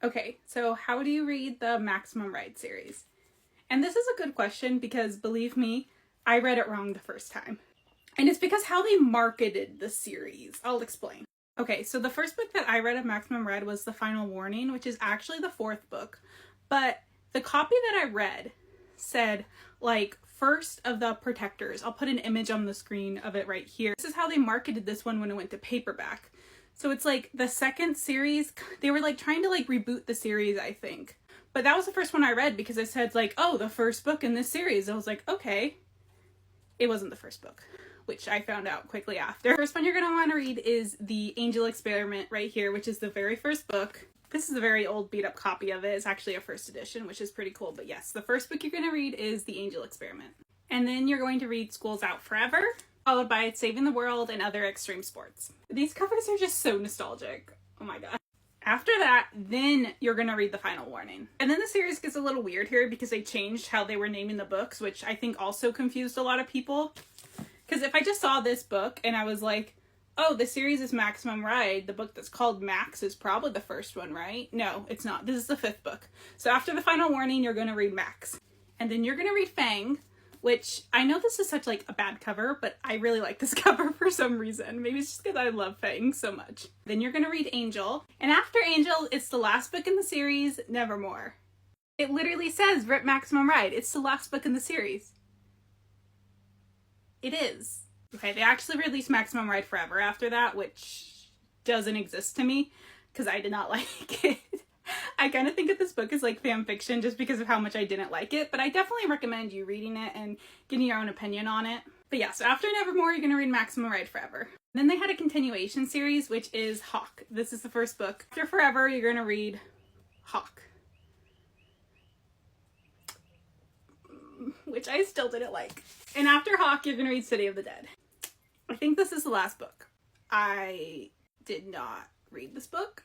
Okay, so how do you read the Maximum Ride series? And this is a good question because, believe me, I read it wrong the first time. And it's because how they marketed the series. I'll explain. Okay, so the first book that I read of Maximum Ride was The Final Warning, which is actually the fourth book. But the copy that I read said, like, First of the Protectors. I'll put an image on the screen of it right here. This is how they marketed this one when it went to paperback. So it's like the second series, they were like trying to like reboot the series, I think. But that was the first one I read because it said like, oh, the first book in this series. I was like, okay. It wasn't the first book, which I found out quickly after. The first one you're going to want to read is The Angel Experiment right here, which is the very first book. This is a very old beat up copy of it. It's actually a first edition, which is pretty cool. But yes, the first book you're going to read is The Angel Experiment. And then you're going to read School's Out Forever, followed by Saving the World and Other Extreme Sports. These covers are just so nostalgic. Oh my god. After that, then you're going to read The Final Warning. And then the series gets a little weird here because they changed how they were naming the books, which I think also confused a lot of people. Because if I just saw this book and I was like, oh, the series is Maximum Ride, the book that's called Max is probably the first one, right? No, it's not. This is the fifth book. So after The Final Warning, you're going to read Max. And then you're going to read Fang, which I know this is such like a bad cover, but I really like this cover for some reason. Maybe it's just because I love Fang so much. Then you're going to read Angel. And after Angel, it's the last book in the series, Nevermore. It literally says Rip Maximum Ride. It's the last book in the series. It is. Okay, they actually released Maximum Ride Forever after that, which doesn't exist to me because I did not like it. I kind of think that this book is like fan fiction just because of how much I didn't like it, but I definitely recommend you reading it and getting your own opinion on it. But yeah, so after Nevermore, you're going to read Maximum Ride Forever. Then they had a continuation series, which is Hawk. This is the first book. After Forever, you're going to read Hawk, which I still didn't like. And after Hawk, you're going to read City of the Dead. I think this is the last book. I did not read this book.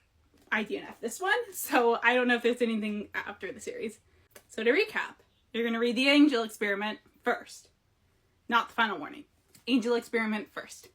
I DNF this one, so I don't know if there's anything after the series. So to recap, you're going to read The Angel Experiment first. Not The Final Warning. Angel Experiment first.